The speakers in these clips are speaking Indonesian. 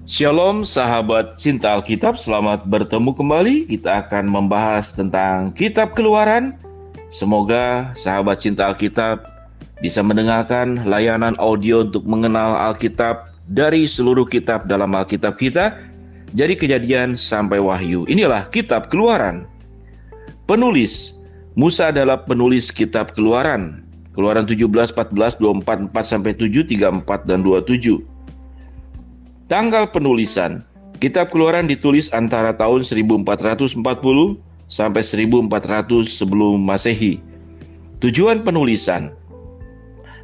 Shalom sahabat cinta Alkitab, selamat bertemu kembali. Kita akan membahas tentang kitab Keluaran. Semoga sahabat cinta Alkitab bisa mendengarkan layanan audio untuk mengenal Alkitab dari seluruh kitab dalam Alkitab kita, dari Kejadian sampai Wahyu. Inilah kitab Keluaran. Penulis, Musa adalah penulis kitab Keluaran. Keluaran 17, 14, 24, 4-7, 34, dan 27. Tanggal penulisan, kitab Keluaran ditulis antara tahun 1440 sampai 1400 sebelum Masehi. Tujuan penulisan,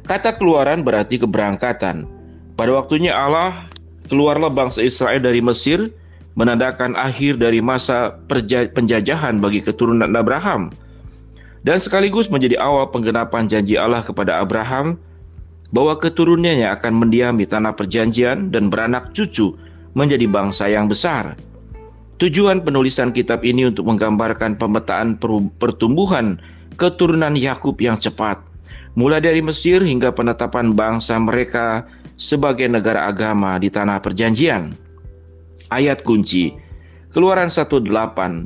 kata Keluaran berarti keberangkatan. Pada waktunya Allah, keluarlah bangsa Israel dari Mesir, menandakan akhir dari masa penjajahan bagi keturunan Abraham, dan sekaligus menjadi awal penggenapan janji Allah kepada Abraham bahwa keturunannya akan mendiami tanah perjanjian dan beranak cucu menjadi bangsa yang besar. Tujuan penulisan kitab ini untuk menggambarkan pemetaan pertumbuhan keturunan Yakub yang cepat, mulai dari Mesir hingga penetapan bangsa mereka sebagai negara agama di tanah perjanjian. Ayat kunci, Keluaran 1:8.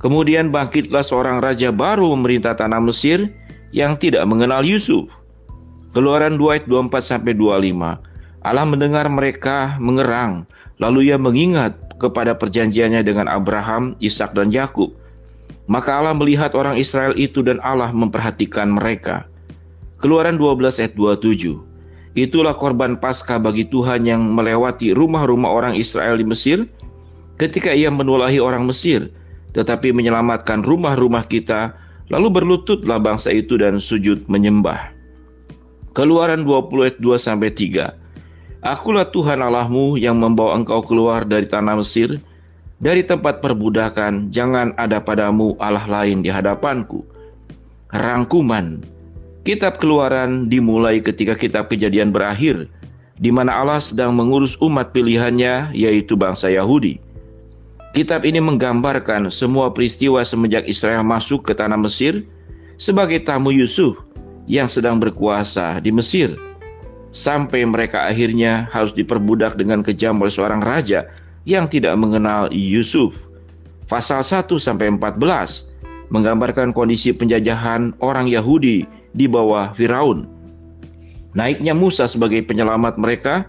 Kemudian bangkitlah seorang raja baru memerintah tanah Mesir yang tidak mengenal Yusuf. Keluaran 2 ayat 24-25. Allah mendengar mereka mengerang, lalu ia mengingat kepada perjanjiannya dengan Abraham, Ishak, dan Yakub. Maka Allah melihat orang Israel itu dan Allah memperhatikan mereka. Keluaran 12 ayat 27. Itulah korban Paskah bagi Tuhan yang melewati rumah-rumah orang Israel di Mesir ketika ia menulahi orang Mesir, tetapi menyelamatkan rumah-rumah kita. Lalu berlututlah bangsa itu dan sujud menyembah. Keluaran 20 ayat 2-3. Akulah Tuhan Allahmu yang membawa engkau keluar dari tanah Mesir, dari tempat perbudakan. Jangan ada padamu Allah lain di hadapanku. Rangkuman, kitab Keluaran dimulai ketika kitab Kejadian berakhir, di mana Allah sedang mengurus umat pilihannya, yaitu bangsa Yahudi. Kitab ini menggambarkan semua peristiwa semenjak Israel masuk ke tanah Mesir sebagai tamu Yusuf yang sedang berkuasa di Mesir, sampai mereka akhirnya harus diperbudak dengan kejam oleh seorang raja yang tidak mengenal Yusuf. Pasal 1-14 menggambarkan kondisi penjajahan orang Yahudi di bawah Firaun. Naiknya Musa sebagai penyelamat mereka,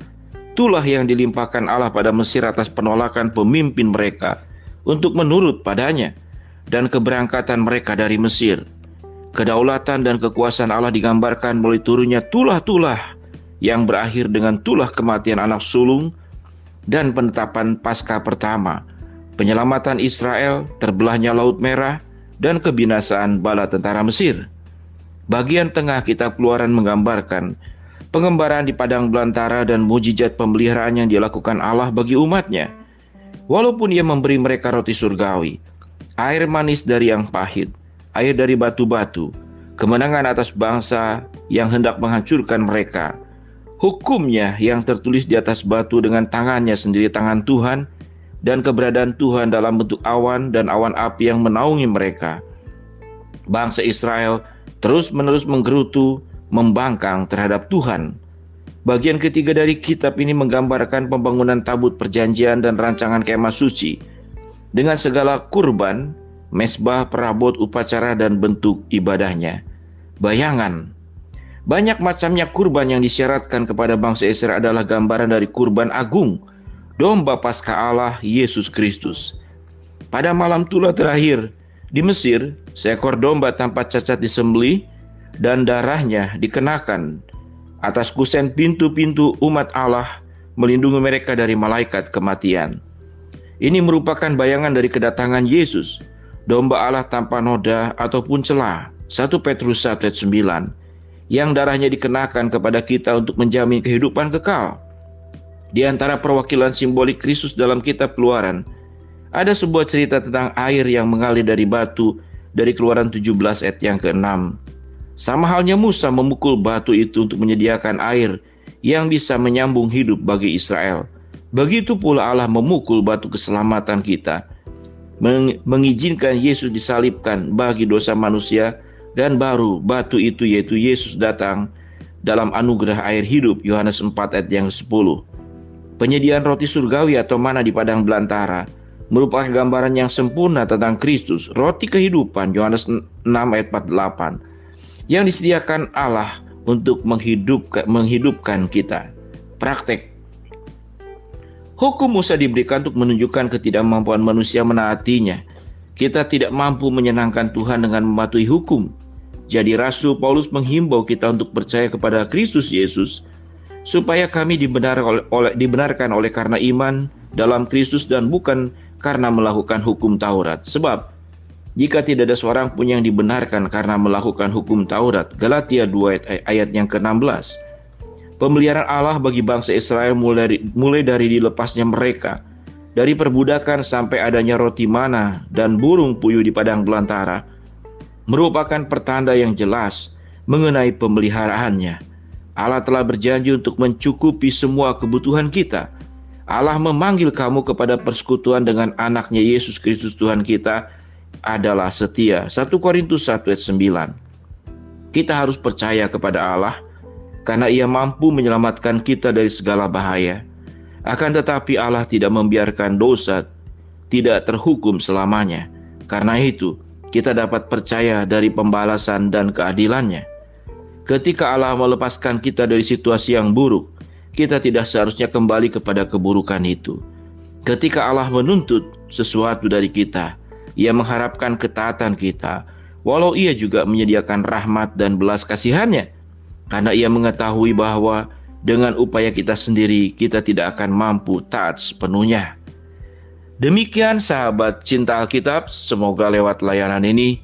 itulah yang dilimpahkan Allah pada Mesir atas penolakan pemimpin mereka untuk menurut padanya, dan keberangkatan mereka dari Mesir. Kedaulatan dan kekuasaan Allah digambarkan melalui turunnya tulah-tulah yang berakhir dengan tulah kematian anak sulung dan penetapan Paskah pertama, penyelamatan Israel, terbelahnya Laut Merah, dan kebinasaan bala tentara Mesir. Bagian tengah kitab Keluaran menggambarkan pengembaraan di padang belantara dan mujizat pemeliharaan yang dilakukan Allah bagi umatnya. Walaupun ia memberi mereka roti surgawi, air manis dari yang pahit, air dari batu-batu, kemenangan atas bangsa yang hendak menghancurkan mereka, hukumnya yang tertulis di atas batu dengan tangannya sendiri, tangan Tuhan, dan keberadaan Tuhan dalam bentuk awan dan awan api yang menaungi mereka. Bangsa Israel terus-menerus menggerutu, membangkang terhadap Tuhan. Bagian ketiga dari kitab ini menggambarkan pembangunan tabut perjanjian dan rancangan kemah suci dengan segala kurban, mesbah, perabot, upacara, dan bentuk ibadahnya. Bayangan, banyak macamnya kurban yang disyaratkan kepada bangsa Israel adalah gambaran dari kurban agung, domba Paskah Allah, Yesus Kristus. Pada malam tulah terakhir di Mesir, seekor domba tanpa cacat disembelih dan darahnya dikenakan atas kusen pintu-pintu umat Allah, melindungi mereka dari malaikat kematian. Ini merupakan bayangan dari kedatangan Yesus, domba Allah tanpa noda ataupun celah, 1 Petrus 1 ayat 9, yang darahnya dikenakan kepada kita untuk menjamin kehidupan kekal. Di antara perwakilan simbolik Kristus dalam kitab Keluaran, ada sebuah cerita tentang air yang mengalir dari batu dari Keluaran 17 ayat yang ke-6. Sama halnya Musa memukul batu itu untuk menyediakan air yang bisa menyambung hidup bagi Israel. Begitu pula Allah memukul batu keselamatan kita, mengizinkan Yesus disalibkan bagi dosa manusia, dan baru batu itu yaitu Yesus datang dalam anugerah air hidup, Yohanes 4 ayat yang 10. Penyediaan roti surgawi atau mana di padang belantara merupakan gambaran yang sempurna tentang Kristus, roti kehidupan, Yohanes 6 ayat 48, yang disediakan Allah untuk menghidupkan kita. Praktek. Hukum Musa diberikan untuk menunjukkan ketidakmampuan manusia menaatinya. Kita tidak mampu menyenangkan Tuhan dengan mematuhi hukum. Jadi Rasul Paulus menghimbau kita untuk percaya kepada Kristus Yesus, supaya kami dibenarkan oleh karena iman dalam Kristus dan bukan karena melakukan hukum Taurat. Sebab jika tidak ada seorang pun yang dibenarkan karena melakukan hukum Taurat, Galatia 2 ayat yang ke-16, pemeliharaan Allah bagi bangsa Israel mulai dari dilepasnya mereka dari perbudakan sampai adanya roti mana dan burung puyuh di padang belantara merupakan pertanda yang jelas mengenai pemeliharaannya. Allah telah berjanji untuk mencukupi semua kebutuhan kita. Allah memanggil kamu kepada persekutuan dengan anaknya Yesus Kristus Tuhan kita adalah setia. 1 Korintus 1 ayat 9. Kita harus percaya kepada Allah karena Ia mampu menyelamatkan kita dari segala bahaya. Akan tetapi Allah tidak membiarkan dosa tidak terhukum selamanya. Karena itu, kita dapat percaya dari pembalasan dan keadilannya. Ketika Allah melepaskan kita dari situasi yang buruk, kita tidak seharusnya kembali kepada keburukan itu. Ketika Allah menuntut sesuatu dari kita, Ia mengharapkan ketaatan kita, walau Ia juga menyediakan rahmat dan belas kasihannya, karena Ia mengetahui bahwa dengan upaya kita sendiri, kita tidak akan mampu taat sepenuhnya. Demikian sahabat cinta Alkitab, semoga lewat layanan ini,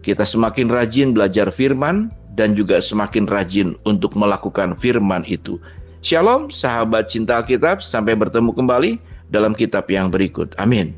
kita semakin rajin belajar firman, dan juga semakin rajin untuk melakukan firman itu. Shalom sahabat cinta Alkitab, sampai bertemu kembali dalam kitab yang berikut. Amin.